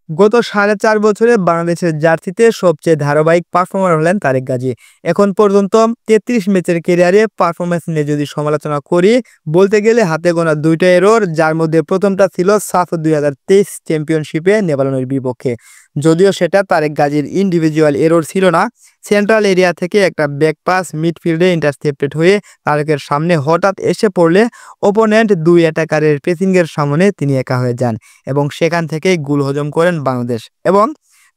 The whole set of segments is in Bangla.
গত 4.5 বছরে বাংলাদেশের জার্সিতে সবচেয়ে ধারাবাহিক পারফর্মার হলেন তারেক গাজী। এখন পর্যন্ত 33 ম্যাচের ক্যারিয়ারে পারফরম্যান্স নিয়ে যদি সমালোচনা করি, বলতে গেলে হাতে গোনা 2টা এরর, যার মধ্যে প্রথমটা ছিল সাফ 2023 চ্যাম্পিয়নশিপে নেপালের বিপক্ষে। যদিও সেটা তারেক গাজীর ইন্ডিভিজুয়াল এরর ছিল না, সেন্ট্রাল এরিয়া থেকে একটা ব্যাক পাস মিডফিল্ডে ইন্টারসেপ্টেড হয়ে তারেকের সামনে হঠাৎ এসে পড়লে অপোনেন্ট 2 অ্যাটাকারের প্রেসিংয়ের সামনে তিনি একা হয়ে যান এবং সেখান থেকেই গোল হজম করেন বাংলাদেশ। এবং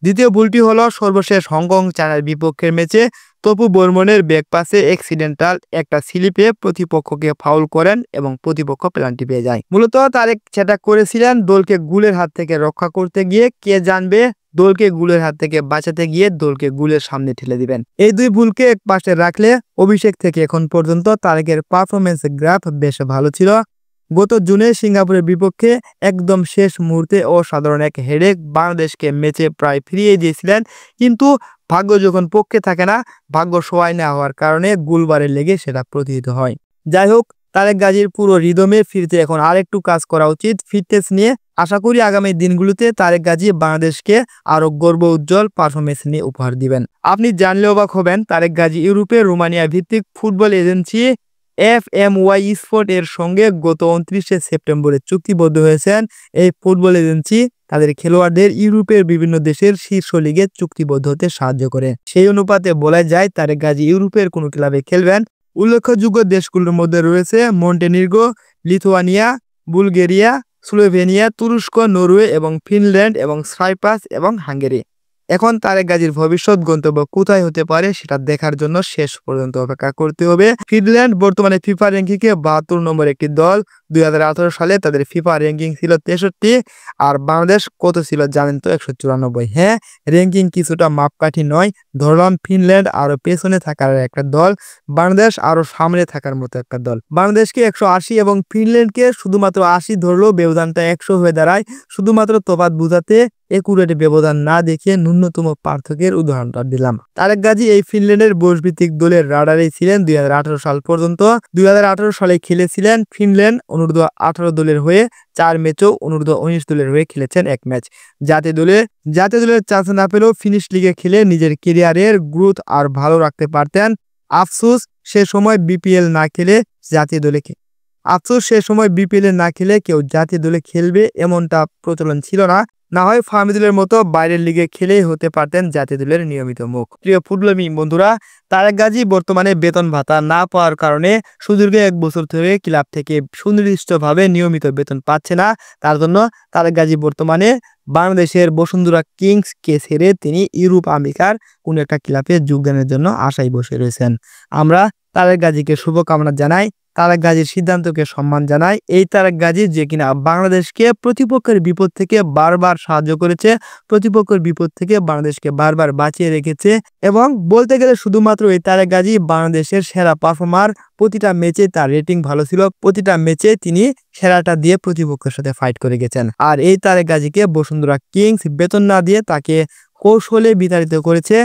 দ্বিতীয় ভুলটি হলো সর্বশেষ হংকং চায়নার বিপক্ষের ম্যাচে তপু বর্মনের ব্যাক পাসে অ্যাক্সিডেন্টাল একটা স্লিপে প্রতিপক্ষকে ফাউল করেন এবং প্রতিপক্ষ পেনাল্টি পেয়ে যায়। মূলত তারেক সেটা করেছিলেন দলকে গোলের হাত থেকে রক্ষা করতে গিয়ে, কে জানবে দলকে গোলের হাত থেকে বাঁচাতে গিয়ে দলকে গোলের সামনে ঠেলে দিবেন। এই দুই ভুলকে এক পাশে রাখলে অভিষেক থেকে এখন পর্যন্ত তারেকের পারফরমেন্স গ্রাফ বেশ ভালো ছিল। গত জুনে সিঙ্গাপুরের বিপক্ষে একদম শেষ মুহূর্তে অসাধারণ এক হেডেক বাংলাদেশকে ম্যাচে প্রায় ফিরিয়ে দিয়েছিলেন, কিন্তু ভাগ্য যখন পক্ষে থাকে না, ভাগ্য সহায় না হওয়ার কারণে গোলবারে লেগে সেটা প্রতিহিত হয়। যাই হোক, তারেক গাজীর পুরো রিদমে ফিরতে এখন আরেকটু কাজ করা উচিত ফিটনেস নিয়ে। আশা করি আগামী দিনগুলোতে তারেক গাজী বাংলাদেশকে আরো গর্ব উজ্জ্বল পারফরমেন্স নিয়ে উপহার দিবেন। আপনি জানলে অবাক হবেন, তারেক গাজী ইউরোপে রোমানিয়া ভিত্তিক ফুটবল এজেন্সি FMY স্পোর্ট এর সঙ্গে গত 29 সেপ্টেম্বরে চুক্তিবদ্ধ হয়েছেন। এই ফুটবল এজেন্সি তাদের খেলোয়াড়দের ইউরোপের বিভিন্ন দেশের শীর্ষ লিগে চুক্তিবদ্ধ হতে সাহায্য করে। সেই অনুপাতে বলা যায় তারেক গাজী ইউরোপের কোনো ক্লাবে খেলবেন। উল্লেখযোগ্য দেশগুলোর মধ্যে রয়েছে মন্টেনিগ্রো, লিথুয়ানিয়া, বুলগেরিয়া, স্লোভেনিয়া, তুরস্ক, নরওয়ে এবং ফিনল্যান্ড এবং সাইপ্রাস এবং হাঙ্গেরি। এখন তারেক গাজীর ভবিষ্যৎ গন্তব্য কোথায় হতে পারে সেটা দেখার জন্য শেষ পর্যন্ত অপেক্ষা করতে হবে। ফিনল্যান্ড বর্তমানে ফিফা র্যাঙ্কিংয়ে 72 নম্বর একটি দল। 2018 সালে তাদের ফিফা র্যাঙ্কিং ছিল 63, আর বাংলাদেশ কত ছিল জানেন তো? 194। হ্যাঁ, র্যাঙ্কিং কিছুটা মাপকাঠি নয়। ধরলাম ফিনল্যান্ড আরো পেছনে থাকার একটা দল, বাংলাদেশ আরো সামনে থাকার মতো একটা দল। বাংলাদেশকে 180 এবং ফিনল্যান্ডকে শুধুমাত্র 80 ধরলেও ব্যবধানটা 100 হয়ে দাঁড়ায়। শুধুমাত্র তফাৎ বোঝাতে একুরেট ব্যবধান না দেখে ন্যূনতম পার্থক্যের উদাহরণটা দিলাম। তারেক গাজী এই ফিনল্যান্ডের বয়সভিত্তিক দলের রাডারেই ছিলেন 2018 সাল পর্যন্ত। 2018 সালে খেলেছিলেন ফিনল্যান্ড অনূর্ধ্ব-18 দলের হয়ে 4 ম্যাচও অনূর্ধ্ব-19 দলের হয়ে খেলেছেন 1 ম্যাচ। জাতীয় দলের চান্স না পেলেও ফিনিশ লিগে খেলে নিজের ক্যারিয়ারের গ্রোথ আর ভালো রাখতে পারতেন। আফসোস সে সময় বিপিএল না খেলে কেউ জাতীয় দলে খেলবে এমনটা প্রচলন ছিল না। না হয় ফার্মি দলের মতো বাইরের লিগে খেলেই হতে পারতেন জাতীয় দলের নিয়মিত মুখ। প্রিয় ফুটবলপ্রেমী বন্ধুরা, তারেক গাজী বর্তমানে বেতন ভাতা না পাওয়ার কারণে সুদীর্ঘ 1 বছর ধরে ক্লাব থেকে সুনির্দিষ্টভাবে নিয়মিত বেতন পাচ্ছে না। তার জন্য তারেক গাজী বর্তমানে বাংলাদেশের বসুন্ধরা কিংসকে ছেড়ে তিনি ইউরোপ আমেরিকার কোন একটা ক্লাবে যোগদানের জন্য আশায় বসে রয়েছেন। আমরা তারেক গাজীকে শুভকামনা জানাই, তারেক গাজীর সিদ্ধান্তকে সম্মান জানাই। এই তারেক গাজী যে কিনা বাংলাদেশকে প্রতিপক্ষের বিপদ থেকে বারবার সাহায্য করেছে, প্রতিপক্ষের বিপদ থেকে বাংলাদেশকে বারবার বাঁচিয়ে রেখেছে, এবং বলতে গেলে শুধুমাত্র এই তারেক গাজী বাংলাদেশের সেরা পারফর্মার। প্রতিটা ম্যাচে তার রেটিং ভালো ছিল, প্রতিটা ম্যাচে তিনি সেরাটা দিয়ে প্রতিপক্ষের সাথে ফাইট করে গেছেন। আর এই তারেক গাজীকে বসুন্ধরা কিংস বেতন না দিয়ে তাকে কৌশলে বিতাড়িত করেছে।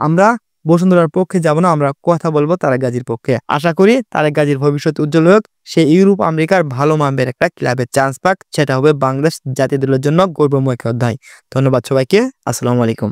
আমরা বসুন্ধরার পক্ষে যাব না, আমরা কথা বলবো তারেক গাজীর পক্ষে। আশা করি তারেক গাজীর ভবিষ্যৎ উজ্জ্বল হোক, সে ইউরোপ আমেরিকার ভালো মানের একটা ক্লাবে চান্স পাক, সেটা হবে বাংলাদেশ জাতীয় দলের জন্য গৌরবময় অধ্যায়। ধন্যবাদ সবাইকে, আসসালামু আলাইকুম।